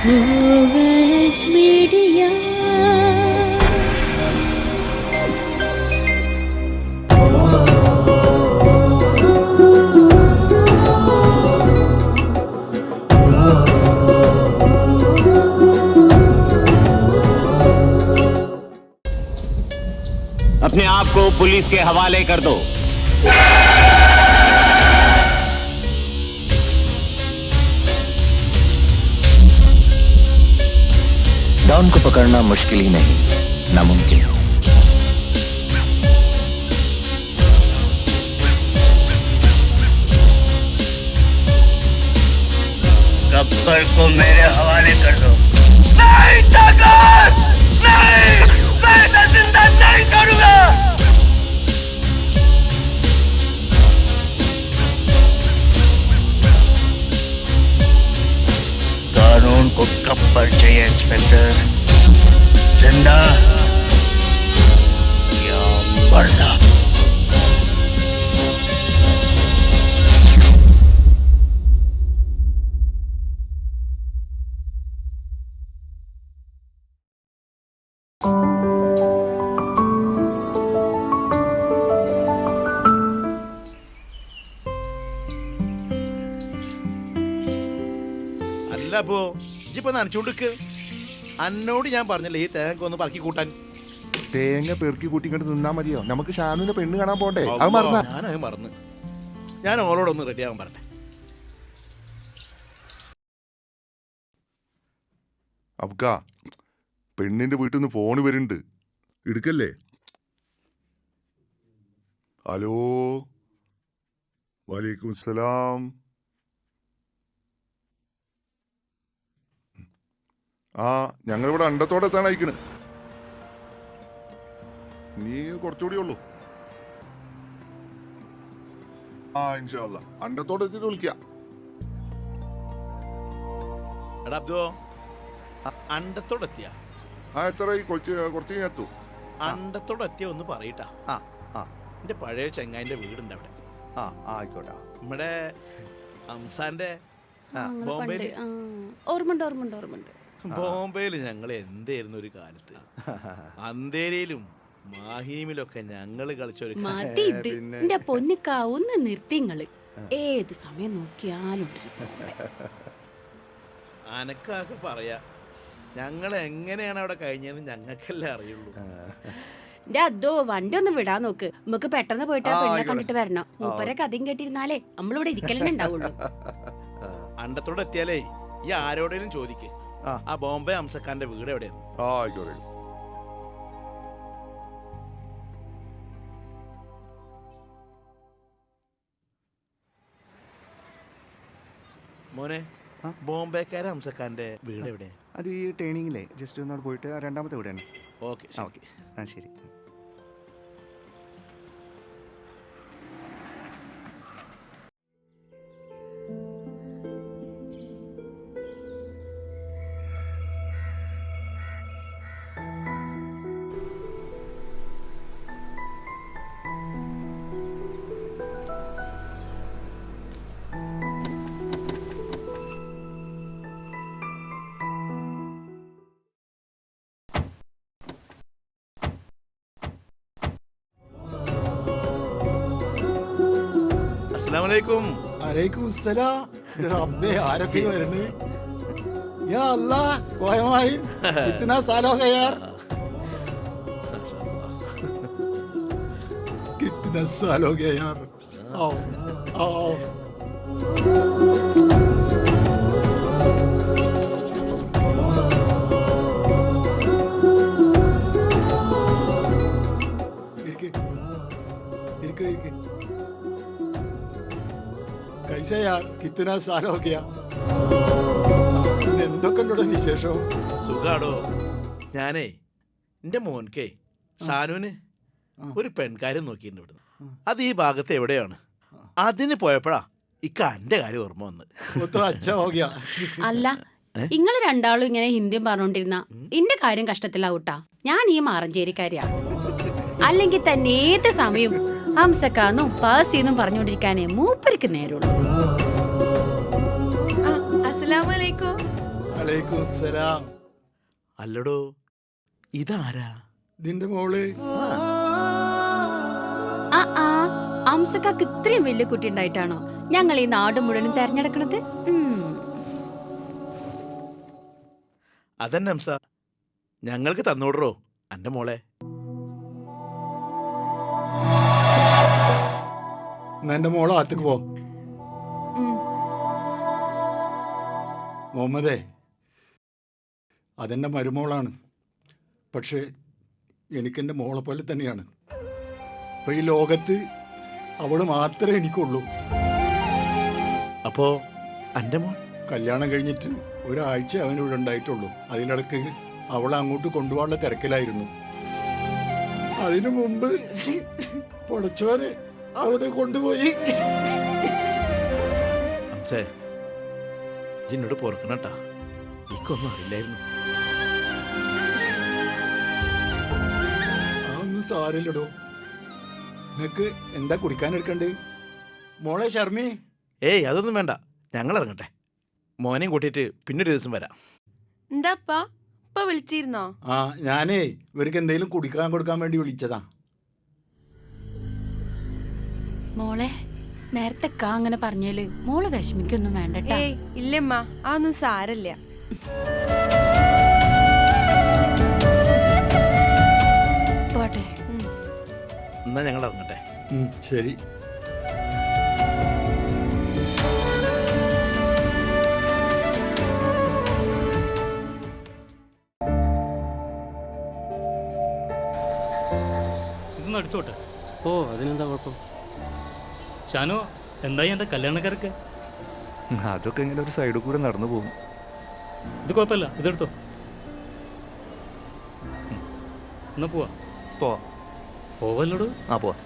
Orange Media. अपने आप को पुलिस के हवाले कर दो। डॉन को पकड़ना मुश्किल ही नहीं, नामुमकिन है। गब्बर को मेरे हवाले कर दो। नहीं ताकत, नहीं, मैं इसे जिंदा नहीं छोड़ूंगा। कानून को गब्बर चाहिए इंस्पेक्टर, जिंदा या मरना। അല്ല അപ്പോ ഇജിപ്പോ നനച്ചോണ്ടിക്ക് അന്നോട് ഞാൻ പറഞ്ഞല്ലേ ഈ തേങ്ങ ഒന്ന് പറക്കി കൂട്ടാൻ. തേങ്ങ പെറുക്കി കൂട്ടിക്കൊണ്ട് നിന്നാ മതിയോ? നമുക്ക് ഷാനുവിന്റെ പെണ്ണ് കാണാൻ പോണ്ടേ? അത് മറന്ന ഞാനത് മറന്ന്. ഞാൻ ഓളോടൊന്ന് റെഡി ആവാൻ പറഞ്ഞെ. അബ്ക പെണ്ണിന്റെ വീട്ടിൽ നിന്ന് ഫോണ് വരുന്നുണ്ട്, എടുക്കല്ലേ? ഹലോ, വലൈക്കും സലാം. ആ, ഞങ്ങളിവിടെ അണ്ടത്തോടെ എത്താൻ അയക്കണ്. നീ കുറച്ചുകൂടി ഉള്ളൂ. ആ, ഇൻഷാ അല്ലാ അണ്ടത്തോടെ എത്തിയിട്ട് വിളിക്കാം. എടാ അബ്ദോ, അണ്ടത്തോടെത്തിയ എത്രയായി? കുറച്ച് എത്തു. അണ്ടത്തോടെത്തിയ ഒന്ന് പറയട്ടാ. എന്റെ പഴയ ചെങ്ങായിന്റെ വീടുണ്ട് അവിടെ. ആയിക്കോട്ടെ. നമ്മുടെ ഹംസാന്റെ ബോംബെയില്. ഓർമ്മണ്ട്. ബോംബെയില് ഞങ്ങൾ എന്തായിരുന്നു ഒരു കാലത്ത്. അന്തേരിയിലും മാഹിമിലൊക്കെ ഞങ്ങള് കളിച്ചൊരു. മതി ഇത്. എന്റെ പൊന്നിക്ക ഒന്ന് നിർത്തിങ്ങള്. ഏത് സമയം നോക്കിയാലും അനക്കൊക്കെ പറയാ. ഞങ്ങൾ എങ്ങനെയാണ് അവിടെ കഴിഞ്ഞതെന്ന് ഞങ്ങൾക്കല്ലേ അറിയുള്ളൂ. എന്റെ അതോ വണ്ടി ഒന്ന് വിടാൻ നോക്ക്. നമുക്ക് പെട്ടെന്ന് പോയിട്ട് ആ പെണ്ണെ കണ്ടിട്ട് വരണം. മൂപ്പരെ കഥയും കേട്ടിരുന്നാലേ നമ്മളിവിടെ ഇരിക്കലേ ഉണ്ടാവുള്ളൂ. അണ്ടത്തോടെ എത്തിയാലേ ഈ ആരോടേലും ചോദിക്ക്, ആ ബോംബെ ഹംസക്കാരന്റെ വീട് എവിടെയാണ്. ആയിക്കോട്ടെ. മോനെ, ബോംബെക്കാരെ ഹംസക്കാരന്റെ വീട് എവിടെ? അത് ഈ ട്രെയിനിങ്ങിലെ ജസ്റ്റ് ഒന്നോട് പോയിട്ട് രണ്ടാമത്തെ വീടാണ്. ഓക്കെ ഓക്കെ, ശരി. അസ്സലാമലൈക്കും. അലൈക്കും സലാം. റബ്ബേ, ആരൊക്കെ വരുന്നു? യാ അല്ലാഹ്, കോയമായി ഇतना साल हो गया यार. कितना साल हो गया यार. आओ आओ. कैसे यार, कितना साल हो गया. എന്തൊക്കെ വിശേഷം? സുഖാടോ. ഞാനേ എന്റെ മോൻകേ ഷാനുവിന് ഒരു പെൺകാര്യം നോക്കിയിട്ടുണ്ട് ഇവിടുന്ന്. അത് ഈ ഭാഗത്ത് എവിടെയാണ്. അതിന് പോയപ്പോഴാ ഇക്ക എന്റെ കാര്യം ഓർമ്മ വന്ന്. അല്ല, നിങ്ങൾ രണ്ടാളും ഇങ്ങനെ ഹിന്ദിയും പറഞ്ഞോണ്ടിരുന്ന എന്റെ കാര്യം കഷ്ടത്തിലാവൂട്ടാ. ഞാൻ ഈ മാറഞ്ചേരിക്കാരിയാ. അല്ലെങ്കിൽ തന്നെ ഏത് സമയം ഹംസക്കാന്നും പാസിന്നും പറഞ്ഞോണ്ടിരിക്കാനേ മൂപ്പരിക്ക് നേരുള്ളൂ. അലൈക്കും സലാം. അല്ലടോ ഇതാരാ? ഇതിന്റെ മോള് ആ അംസക്കാക്ക് ഇത്രയും വലിയ കുട്ടി ഉണ്ടായിട്ടാണോ ഞങ്ങൾ ഈ നാട് മുഴുവനും തെരഞ്ഞെടുക്കണത്? അതന്നെ ഹംസ, ഞങ്ങൾക്ക് തന്നോടറോ എൻ്റെ മോളെ. എന്നാ എന്റെ മോളെ ആത്തേക്ക് പോ. മുഹമ്മദേ, അതെന്റെ മരുമോളാണ്. പക്ഷേ എനിക്കെൻ്റെ മോളെ പോലെ തന്നെയാണ്. ഇപ്പൊ ഈ ലോകത്ത് അവള് മാത്രമേ എനിക്കുള്ളൂ. അപ്പോ എൻ്റെ മോൻ കല്യാണം കഴിഞ്ഞിട്ട് ഒരാഴ്ച അവനിവിടെ ഉണ്ടായിട്ടുള്ളൂ. അതിനിടക്ക് അവളെ അങ്ങോട്ട് കൊണ്ടുപോകാനുള്ള തിരക്കിലായിരുന്നു. അതിനു മുമ്പ് പൊടച്ചോനെ അവനെ കൊണ്ടുപോയി. ഹംസേ, എന്നോട് പൊറുക്കണട്ടാ, എനിക്കൊന്നും അറിയില്ലായിരുന്നു. അതൊന്നും സാരില്ലടോ. നിനക്ക് എന്താ കുടിക്കാൻ എടുക്കണ്ടേ? മോളെ ഷർമി. ഏയ് അതൊന്നും വേണ്ട, ഞങ്ങൾ ഇറങ്ങട്ടെ. മോനെയും കൂട്ടിയിട്ട് പിന്നൊരു ദിവസം വരാം. എന്താപ്പാ ഇപ്പൊ വിളിച്ചിരുന്നോ? ആ, ഞാനേ ഇവർക്ക് എന്തെങ്കിലും കുടിക്കാൻ കൊടുക്കാൻ വേണ്ടി വിളിച്ചതാ. മോളെ, നേരത്തെ അങ്ങനെ പറഞ്ഞാല് മോള് വിഷമിക്കൊന്നും വേണ്ടട്ടാ. ഏയ് ഇല്ലമ്മ, അതൊന്നും സാരല്ല. പോട്ടെ. എന്നാ ഞങ്ങൾ ഇറങ്ങട്ടെ. ശരി. ഇതൊന്ന് അടിച്ചോട്ടെ. ഓ അതിനെന്താ കുഴപ്പം? ഷാനു, എന്തായി എൻ്റെ കല്യാണക്കാർക്ക്? അതൊക്കെ ഇങ്ങനെ ഒരു സൈഡിൽ കൂടെ നടന്നു പോകും. ഇത് കുഴപ്പമില്ല, ഇതെടുത്തോ. എന്നാ പോവാ. പോവല്ലോടു. ആ പോവാ.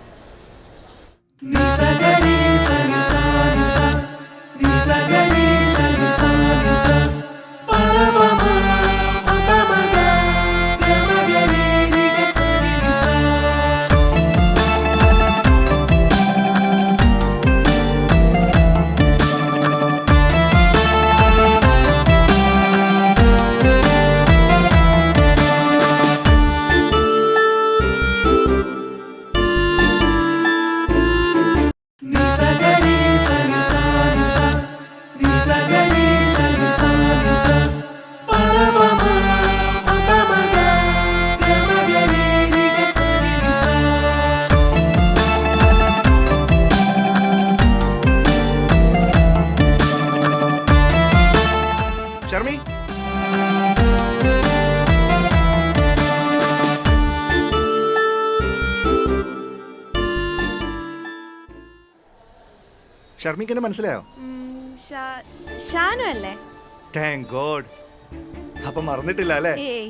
ഷർമി, ഷർമിക്ക് എന്നെ മനസ്സിലായോ? ഷാനു അല്ലേ? Thank God. അപ്പൊ മറന്നിട്ടില്ല അല്ലേ? ഏയ്,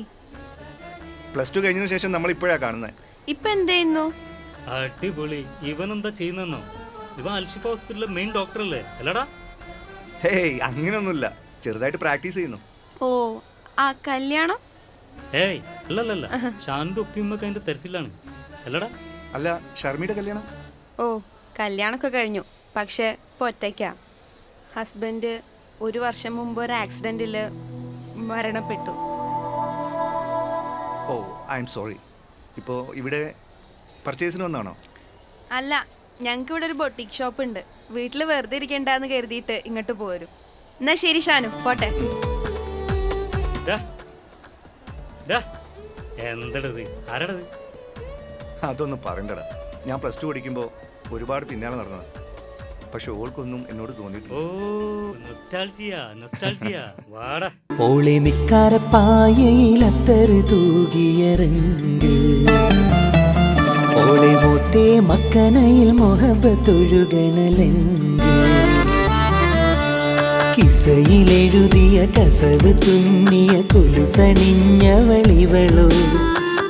+2 കഴിഞ്ഞതിന് ശേഷം നമ്മൾ ഇപ്പോഴാ കാണുന്നത്. ഇപ്പൊ എന്ത് ചെയ്യുന്നു? അടിപൊളി. ഇവൻ എന്താ ചെയ്യുന്നെന്നോ? ഇവൻ അൽഷിഫ ഹോസ്പിറ്റലിലെ മെയിൻ ഡോക്ടർ അല്ലേ? അല്ലടാ. ഹേയ് അങ്ങനെയൊന്നുമില്ല, ചെറുതായിട്ട് പ്രാക്ടീസ് ചെയ്യുന്നു. ഓ, ആ കല്യാണം? ഏയ് അല്ലല്ല, ഷാനുന്റെ ഒപ്പിയുമ്മക്ക് അതിന്റെ തെരച്ചിലാണ്. അല്ലടാ. അല്ല, ഷർമിയുടെ കല്യാണം? ഓ, കല്യാണമൊക്കെ കഴിഞ്ഞു. പക്ഷെ ഇപ്പൊ ഒറ്റയ്ക്കാ. ഹസ്ബൻഡ് 1 വർഷം മുമ്പ് ഒരു ആക്സിഡന്റിൽ മരണപ്പെട്ടു. ഓ, ഐ എം സോറി. ഇപ്പോൾ ഇവിടെ പർച്ചേസിന് വന്നാണോ? അല്ല, ഞങ്ങൾക്ക് ഇവിടെ ഒരു ബൊട്ടിക് ഷോപ്പ് ഉണ്ട്. വീട്ടിൽ വെറുതെ ഇരിക്കണ്ടെന്ന് കരുതിയിട്ട് ഇങ്ങോട്ട് പോരും. എന്നാ ശരി ഷാനു, പോട്ടെ. എന്തടത്? ആരാടത്? അതൊന്നും പറയണ്ടടാ. ഞാൻ +2 പഠിക്കുമ്പോൾ ഒരുപാട് പിന്നാലെ നടന്നത്. പക്ഷെ ഓൾക്കൊന്നും എന്നോട് തോന്നിയിട്ടില്ല. ഓ, നൊസ്റ്റാൾജിയ. വാടാ. ഓളെ നിക്കാര പായയിലത്തറ് തൂകിയറങ്ക്, ഓളെ മൂത്തേ മക്കനയിൽ മൊഹബത്തൊഴുകണലങ്ക്, കിസയിലെഴുതിയ കസവ് തുന്നിയ കൊലുസണിഞ്ഞവളിവളോ,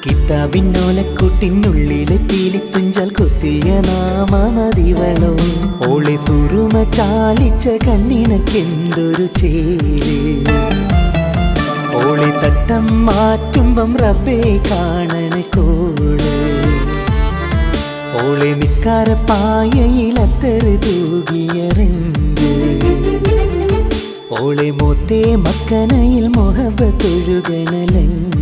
കിതാബിന്നോലക്കൂട്ടിനുള്ളിലെ പീലിത്തുഞ്ചാൽ കൊത്തിയ നാമമതിവളോ, ഓളെ സുറുമ ചാലിച്ച കണ്ണിണക്കെന്തൊരു ചേര്, ഓളെ തട്ടം മാറ്റുമ്പം റബ്ബേ കാണണ കോള്, ഓളെ നിക്കാര പായയിലത്തറ് തൂകിയറങ്ക്, ഓളെ മോത്തേ മക്കനയിൽ മൊഹബത്തൊഴുകണലങ്ക്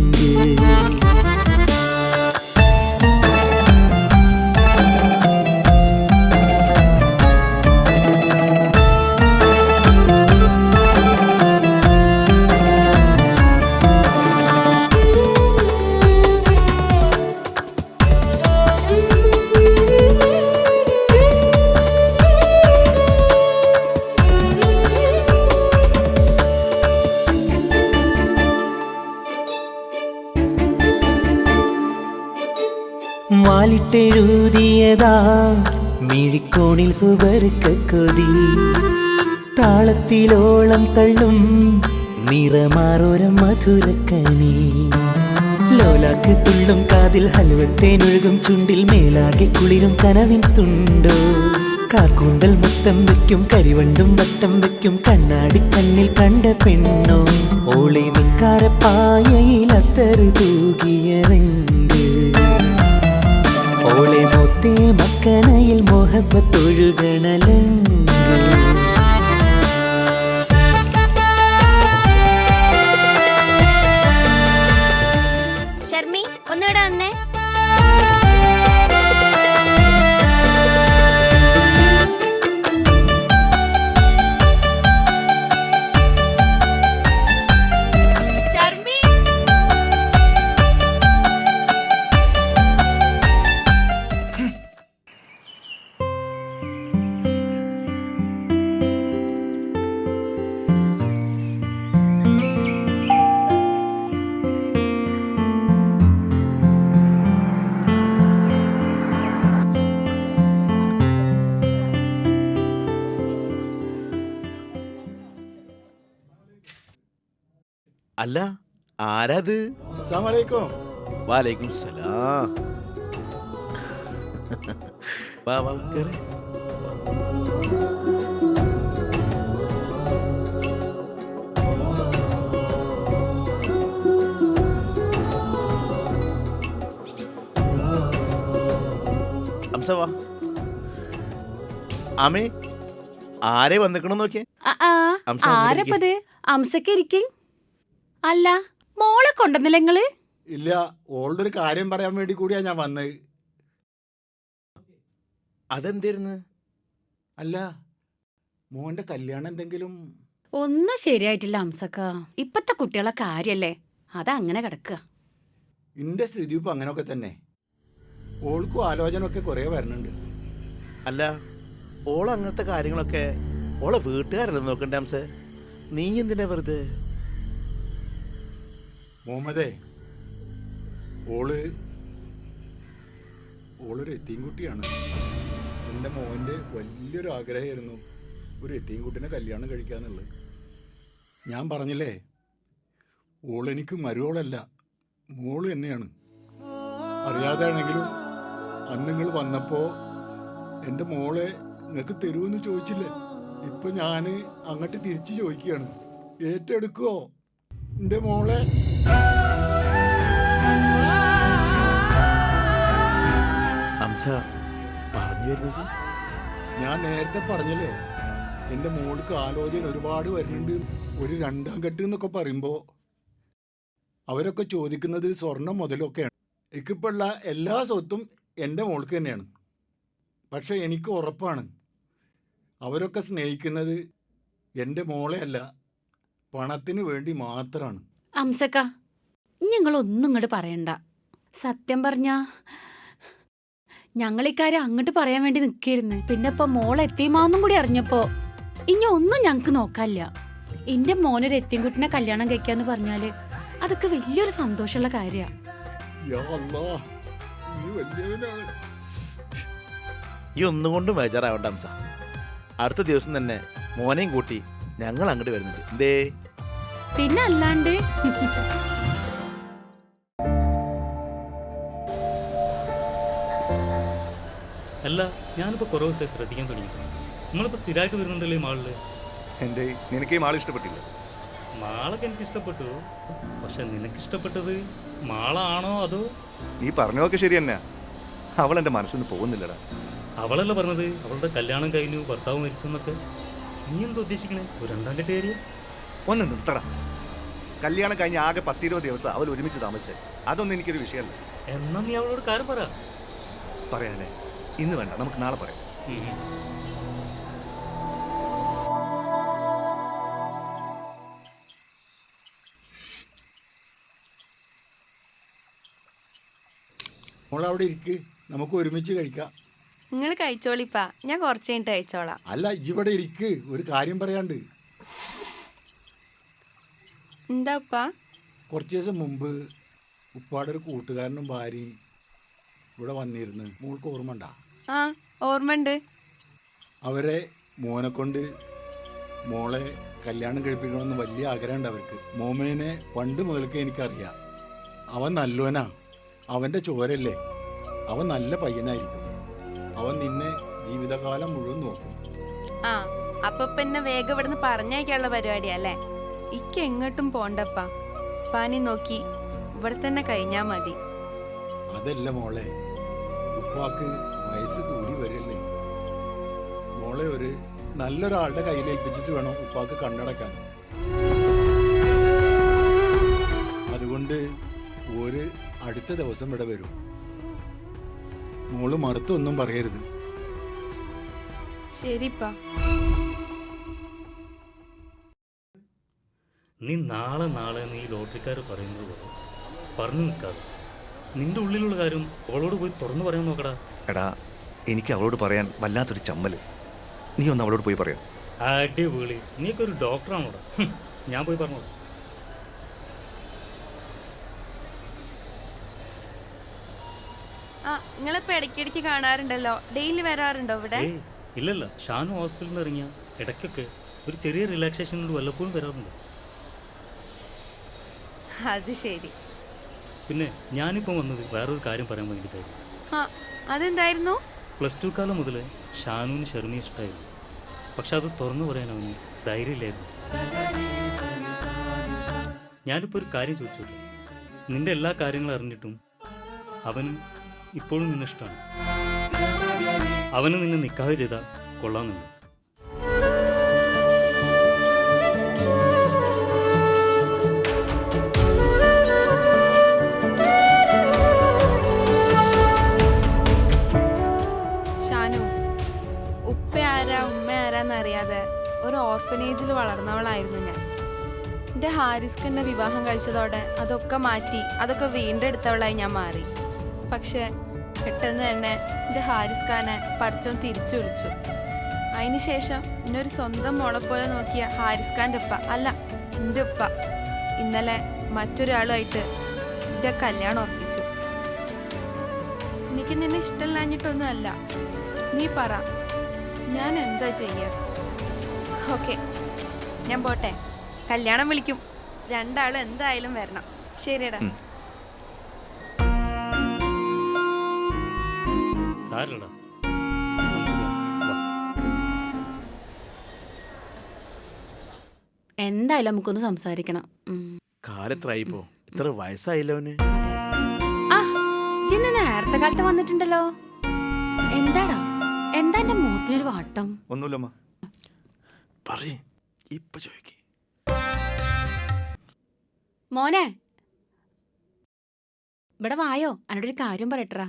വാലിട്ടെഴുതിയതാ മിഴിക്കോണിൽ സുബർക്ക കൊതി താളത്തിലോളം തള്ളും നിറമാറോരം മധുരക്കനി ലോലാക്ക് തുള്ളും കാതിൽ ഹൽവത്തേനൊഴുകും ചുണ്ടിൽ മേലാകെ കുളിരും കനവിൻ തുണ്ടോ കാക്കൂന്തൽ മുത്തം വയ്ക്കും കരിവണ്ടും വട്ടം വയ്ക്കും കണ്ണാടി കണ്ണിൽ കണ്ട പെണ്ണോ ഓളെ നിക്കാരപ്പായയിൽ അത്തറ് തൂകിയറങ്ങ് ഓളെ മോത്തേ മക്കനയിൽ മൊഹബത്തൊഴുകണലങ്ക് ശർമ്മി ഒന്നുകൂടെ വന്നേ. ശർമ്മി അല്ല ആരാത്? അസ്സലാമലൈക്കും. വാലൈക്കും സലാം. വാ വാ കേറ്. അംസ വാ. ആമേ ആരെ വന്നിക്കണെന്ന് നോക്കിയേ. അംസ ആരപ്പത്? അംസക്ക് ഇരിക്കും. അല്ല മോളെ കൊണ്ടുവന്നില്ല നിങ്ങള്? ഇല്ല, ഓളുടെ ഒരു കാര്യം പറയാൻ വേണ്ടി കൂടിയാ ഞാൻ വന്നത്. അതെന്തായിരുന്നു? അല്ല, മോന്റെ കല്യാണം എന്തെങ്കിലും? ഒന്നും ശരിയായിട്ടില്ല അംസക്ക. ഇപ്പത്തെ കുട്ടികളെ കാര്യല്ലേ, അതങ്ങനെ കിടക്കുക. എന്റെ സ്ഥിതി ഇപ്പൊ അങ്ങനൊക്കെ തന്നെ. ഓൾക്കും ആലോചന ഒക്കെ കുറെ വരുന്നുണ്ട്. അല്ല ഓള് അങ്ങനത്തെ കാര്യങ്ങളൊക്കെ ഓളെ വീട്ടുകാരല്ലേ നോക്കണ്ടേ അംസ? നീ എന്തിനാ വെറുതെ? മുഹമ്മദേ, ഓളൊരു എത്തീൻകുട്ടിയാണ്. എൻ്റെ മോൻ്റെ വലിയൊരു ആഗ്രഹമായിരുന്നു ഒരു എത്തീൻകുട്ടിനെ കല്യാണം കഴിക്കാന്നുള്ളത്. ഞാൻ പറഞ്ഞില്ലേ, ഓളെനിക്ക് മരുവോളല്ല, മോള് തന്നെയാണ്. അറിയാതെ ആണെങ്കിലും അന്ന് നിങ്ങൾ വന്നപ്പോൾ എൻ്റെ മോളെ നിങ്ങൾക്ക് തരുമെന്ന് ചോദിച്ചില്ലേ? ഇപ്പം ഞാൻ അങ്ങോട്ട് തിരിച്ച് ചോദിക്കുകയാണ്, ഏറ്റെടുക്കുമോ എൻ്റെ മോളെ? അംസ പറഞ്ഞു വരുന്നത്? ഞാൻ നേരത്തെ പറഞ്ഞല്ലേ, എൻ്റെ മോൾക്ക് ആലോചന ഒരുപാട് വരുന്നുണ്ട്. ഒരു രണ്ടാം കെട്ട് എന്നൊക്കെ പറയുമ്പോൾ അവരൊക്കെ ചോദിക്കുന്നത് സ്വർണം മുതലൊക്കെയാണ്. എനിക്കിപ്പോൾ ഉള്ള എല്ലാ സ്വത്തും എൻ്റെ മോൾക്ക് തന്നെയാണ്. പക്ഷെ എനിക്ക് ഉറപ്പാണ്, അവരൊക്കെ സ്നേഹിക്കുന്നത് എൻ്റെ മോളെ അല്ല, പണത്തിന് വേണ്ടി മാത്രമാണ്. അംസക്ക ഞങ്ങളൊന്നും ഇങ്ങോട്ട് പറയണ്ട. സത്യം പറഞ്ഞ ഞങ്ങളിക്കാര്യം അങ്ങോട്ട് പറയാൻ വേണ്ടി നിൽക്കായിരുന്നു. പിന്നെ ഇപ്പൊ മോളെ എത്തിമാന്നും കൂടി അറിഞ്ഞപ്പോ ഇനി ഒന്നും ഞങ്ങക്ക് നോക്കാനില്ല. എന്റെ മോനൊരു എത്തിൻകുട്ടിനെ കല്യാണം കഴിക്കാന്ന് പറഞ്ഞാല് അതൊക്കെ വലിയൊരു സന്തോഷമുള്ള കാര്യമാണ്. ഈ ഒന്നും കൊണ്ടും ബേജാറാവണ്ട അംസ. അടുത്ത ദിവസം തന്നെ മോനെയും കൂട്ടി ഞങ്ങൾ അങ്ങോട്ട് വരുന്നുണ്ട്. എന്തേ? പിന്നെ അല്ലാണ്ട് അല്ല, ഞാനിപ്പോൾ കുറേ ദിവസമായി ശ്രദ്ധിക്കാൻ തുടങ്ങി. നമ്മളിപ്പോൾ സ്ഥിരമായിട്ട് വരുന്നുണ്ടല്ലോ ഈ മാളിൽ. എന്തേ, നിനക്ക് ഈ മാൾ ഇഷ്ടപ്പെട്ടില്ല? മാളൊക്കെ എനിക്ക് ഇഷ്ടപ്പെട്ടു. പക്ഷെ നിനക്കിഷ്ടപ്പെട്ടത് മാളാണോ അതോ? നീ പറഞ്ഞതൊക്കെ ശരി തന്നെ. അവൾ എൻ്റെ മനസ്സിൽ നിന്ന് പോകുന്നില്ലടാ. അവളല്ല പറഞ്ഞത് അവളുടെ കല്യാണം കഴിഞ്ഞു, ഭർത്താവ് മരിച്ചു എന്നൊക്കെ. നീ എന്താ ഉദ്ദേശിക്കണേ? ഒരു രണ്ടാം കെട്ട് കാര്യം? ഒന്ന് നിർത്തട. കല്യാണം കഴിഞ്ഞ് ആകെ 10-20 ദിവസം അവർ ഒരുമിച്ച് താമസിച്ചത്. അതൊന്നും എനിക്കൊരു വിഷയമല്ല. എന്നാ നീ അവളോട് കാര്യം പറ. പറയാനേ ഇന്ന് വേണ്ട, നമുക്ക് നാളെ പറയാം. മോളവിടെ ഇരിക്ക്, നമുക്ക് ഒരുമിച്ച് കഴിക്കാം. നിങ്ങൾ കഴിച്ചോളിപ്പാ, ഞാൻ കുറച്ച് കഴിഞ്ഞിട്ട് കഴിച്ചോളാം. അല്ല, ഇവിടെ ഇരിക്ക്, ഒരു കാര്യം പറയാണ്ട്. എന്താ ഉപ്പാ? കുറച്ച് ദിവസം മുമ്പ് ഉപ്പാടെ ഒരു കൂട്ടുകാരനും ഭാര്യയും ഇവിടെ വന്നിരുന്നു. മോൾക്ക് ഓർമ്മ ഉണ്ടാ? ആ, ഓർമ്മയുണ്ട്. അവരെ മോനെ കൊണ്ട് മോളെ കല്യാണം കഴിപ്പിക്കണമെന്ന് വലിയ ആഗ്രഹമുണ്ട് അവർക്ക്. മോമേനെ പണ്ട് മുതൽക്കേ എനിക്കറിയാം. അവൻ നല്ലോനാ, അവൻ്റെ ചോരല്ലേ, അവൻ നല്ല പയ്യനായിരിക്കും. അവൻ നിന്നെ ജീവിതകാലം മുഴുവൻ നോക്കും. ആ, അപ്പൊ പിന്നെ വേഗം ഇവിടുന്ന് പറഞ്ഞയക്കാനുള്ള പരിപാടിയല്ലേ? ഇക്ക് എങ്ങോട്ടും പോണ്ടപ്പാ, പാനി നോക്കി ഇവിടെ തന്നെ കഴിഞ്ഞാ മതി. അതല്ല മോളെ, ഉപ്പാക്ക് വയസ്സ് കൂടി വരല്ലേ. മോളെ ഒരു നല്ലൊരാളുടെ കയ്യിലേൽപ്പിച്ചിട്ട് വേണം ഉപ്പാക്ക് കണ്ണടക്കാൻ. അതുകൊണ്ട് ഒരു അടുത്ത ദിവസം ഇവിടെ വരും. മോള് മറുത്തൊന്നും പറയരുത്. ശരിപ്പാ. നീ നാളെ നീ ലോട്ടറിക്കാർ പറയുന്നത് പോലെ പറഞ്ഞു നിൽക്കാതെ നിന്റെ ഉള്ളിലുള്ള കാര്യം അവളോട് പോയി തുറന്നു പറയാൻ നോക്കടാ. എടാ, എനിക്ക് അവളോട് പറയാൻ വല്ലാത്തൊരു ചമ്മല്. നീ ഒന്ന് അവളോട് പോയി പറയാം. അടിപൊളി, നീയൊക്കെ ഒരു ഡോക്ടറാണോടാ. ഞാൻ പോയി പറഞ്ഞോളൂ. ആ, നിങ്ങളിപ്പോ ഇടയ്ക്കിടയ്ക്ക് കാണാറുണ്ടല്ലോ, ഡെയിലി വരാറുണ്ടോ ഇവിടെ? ഏയ് ഇല്ലല്ല, ഷാനു ഹോസ്പിറ്റലിൽ നിന്ന് ഇറങ്ങിയ ഇടയ്ക്കൊക്കെ ഒരു ചെറിയ റിലാക്സേഷനോട് വല്ലപ്പോഴും വരാറുണ്ട്. അത് ശരി. പിന്നെ ഞാനിപ്പോൾ വന്നത് വേറൊരു കാര്യം പറയാൻ വേണ്ടിയിട്ടായിരുന്നു. ആ, അതെന്തായിരുന്നു? +2 കാലം മുതൽ ഷാനുവിന് ഷെർമി ഇഷ്ടമായിരുന്നു. പക്ഷെ അത് തുറന്നു പറയാൻ അവന് ധൈര്യമില്ലായിരുന്നു. ഞാനിപ്പോൾ ഒരു കാര്യം ചോദിച്ചോട്ടെ, നിന്റെ എല്ലാ കാര്യങ്ങളും അറിഞ്ഞിട്ടും അവനും ഇപ്പോഴും നിന്നെ ഇഷ്ടമാണ്. അവന് നിന്നെ നിക്കാഹ് ചെയ്താൽ കൊള്ളാമെന്നുണ്ട്. ഷാനു, ഉപ്പ ആരാ ഉമ്മ ആരാന്നറിയാതെ ഒരു ഓർഫനേജിൽ വളർന്നവളായിരുന്നു ഞാൻ. എൻ്റെ ഹാരിസ്ക്ക് എന്നെ വിവാഹം കഴിച്ചതോടെ അതൊക്കെ മാറ്റി അതൊക്കെ വീണ്ടെടുത്തവളായി ഞാൻ മാറി. പക്ഷെ പെട്ടെന്ന് തന്നെ എൻ്റെ ഹാരിസ് ഖാനെ പഠിച്ചോൻ തിരിച്ചു വിളിച്ചു. അതിനുശേഷം എന്നെ ഒരു സ്വന്തം മോളെ പോലെ നോക്കിയ ഹാരിസ് ഖാൻ്റെ ഉപ്പ, അല്ല എൻ്റെ ഉപ്പ, ഇന്നലെ മറ്റൊരാളുമായിട്ട് എൻ്റെ കല്യാണം ഉറപ്പിച്ചു. എനിക്ക് നിന്നെ ഇഷ്ടമില്ലാഞ്ഞിട്ടൊന്നും അല്ല. നീ പറ, ഞാൻ എന്താ ചെയ്യുക? ഓക്കെ, ഞാൻ പോട്ടെ. കല്യാണം വിളിക്കും, രണ്ടാളും എന്തായാലും വരണം. ശരിയടാ. സാരടാ. എന്തായാലും നമുക്കൊന്ന് സംസാരിക്കണം. കാലത്രായിപ്പോ, ഇത്ര വയസ്സായില്ലോ അവന്. ആ, ജിന്നെ നേരത്തെ കാലത്ത് വന്നിട്ടുണ്ടല്ലോ. എന്താടാ, എന്താ എന്റെ മുഖത്തിനൊരു വാട്ടം? ഒന്നുമില്ലമ്മ. പറയ്, ഇപ്പൊ ചോദിക്ക്. മോനെ, ഇവിടെ വായോ, എന്നോടൊരു കാര്യം പറയട്ടാ.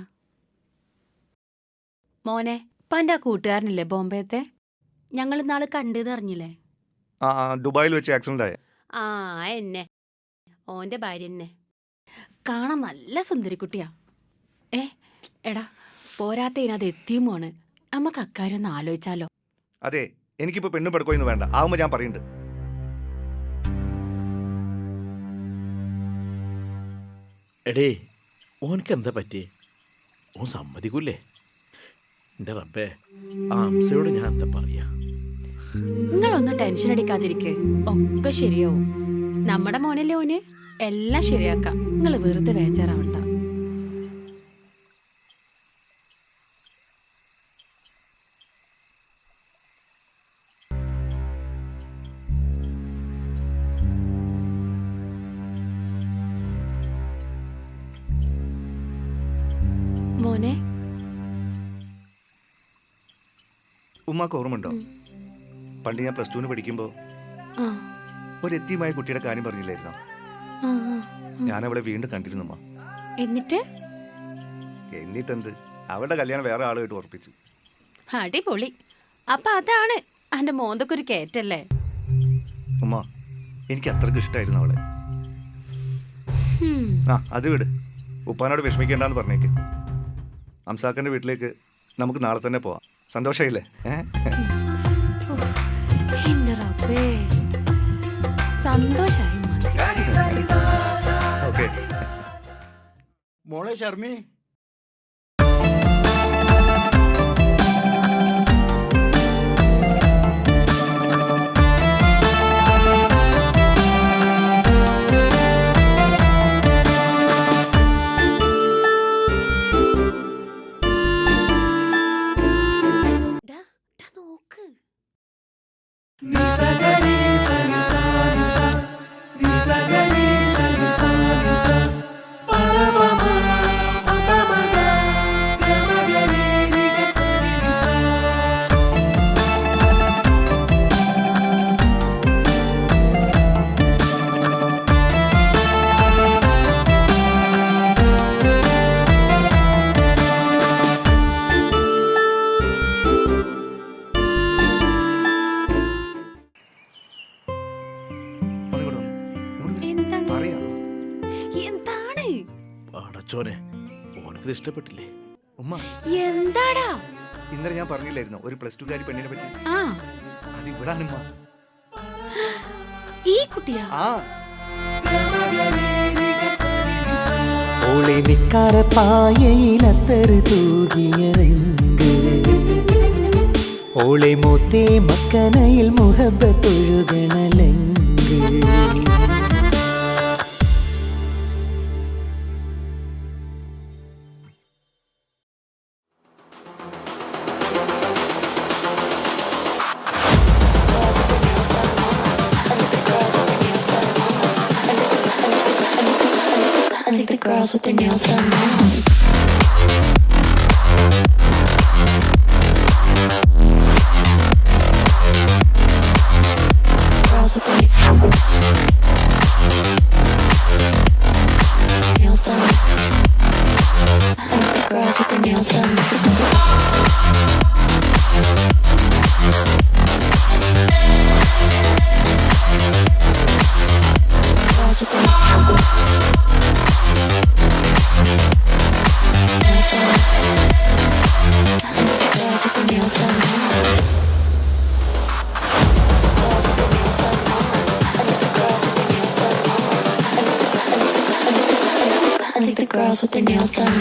മോനെ, ഇപ്പൊ എൻ്റെ ആ കൂട്ടുകാരനില്ലേ ബോംബെത്തെ, ഞങ്ങൾ ഇന്നാള് കണ്ടെന്ന് അറിഞ്ഞില്ലേ? ആ, ദുബായിൽ വെച്ച് ആക്സിഡന്റ് ആയ. ആ, എന്നെ ഓന്റെ ഭാര്യ എന്നെ കാണാൻ നല്ല സുന്ദരിക്കുട്ടിയാ. എടാ, പോരാത്തതിനത് എത്തിയുമോണ്. നമുക്ക് അക്കാര്യം ഒന്ന് ആലോചിച്ചാലോ? അതെ, എനിക്കിപ്പോ പെണ്ണും പെടുക്കോയൊന്നും വേണ്ട. ആവുമ്പോ ഞാൻ പറയുന്നുണ്ട്. എടേ, ഓനക്ക് എന്താ പറ്റിയേ? ഓൻ സമ്മതിക്കൂലേ? എൻ്റെ റബ്ബേ, ആ അംസയോട് ഞാൻ എന്താ പറയാ? നിങ്ങളൊന്നും ടെൻഷൻ അടിക്കാതിരിക്കെ, ഒക്കെ ശരിയാവും. നമ്മുടെ മോനല്ലേ ഓന്, എല്ലാം ശരിയാക്കാം. നിങ്ങൾ വെറുതെ വേചാറാവണ്ട. മോനെ, ഉമ്മാക്ക് ഓർമ്മയുണ്ടോ? പണ്ട് ഞാൻ +2 പഠിക്കുമ്പോൾ ആ ഒരു എത്തിയുമായ കുട്ടിയുടെ കാര്യം പറഞ്ഞില്ലായിരുന്നോ? ആ, ആ. ഞാൻ അവളെ വീണ്ടും കണ്ടിരുന്നു അമ്മ. എന്നിട്ട് എന്നിട്ടെന്ത്, അവളുടെ കല്യാണം വേറെ ആളുമായിട്ട് ഉറപ്പിച്ചു. അടിപൊളി. അപ്പൊ അതാണ് എന്റെ മോന്തൊക്കെ ഒരു കേറ്റല്ലേ? ഉമ്മ, എനിക്ക് അത്രക്ക് ഇഷ്ടമായിരുന്നു അവളെ. ഹും. ആ അത് വിട്, ഉപ്പാനോട് വിഷമിക്കേണ്ടെന്ന് പറഞ്ഞേക്ക്. അംസാക്കൻ്റെ വീട്ടിലേക്ക് നമുക്ക് നാളെ തന്നെ പോവാം. സന്തോഷമായില്ലേ? എന്റെ റബ്ബേ, സന്തോഷായി മതി. ഓക്കെ. മോളെ ശർമ്മി, ഡാ, ഡാ നോക്ക്. ഒന്നുകൂടെ വന്ന്. ഇങ്ങോട്ട് വരൂ. എന്താണ്? പറയാം. എന്താണ്? അടച്ചോനെ, ഓനക്കിത് ഇഷ്ടപ്പെട്ടില്ലേ? ഉമ്മ, എന്താടാ? ഇന്നലെ ഞാൻ പറഞ്ഞില്ലായിരുന്നോ ഒരു +2 കാരി പെണ്ണിനെ പറ്റി? ആ, അത് ഇവിടാണ് ഉമ്മ. ഈ കുട്ടിയാ? ആ ഓളെ നിക്കാര പായയിലത്തറ് തൂകിയ രംഗ് ഓളെ മോത്തേ മക്കനയിൽ മുഹബത്തൊഴുകണലങ്ക് I think the girls with their nails done now. Girls with their nails done. I think the girls with their nails done. Girls with their I think the girls with their nails done.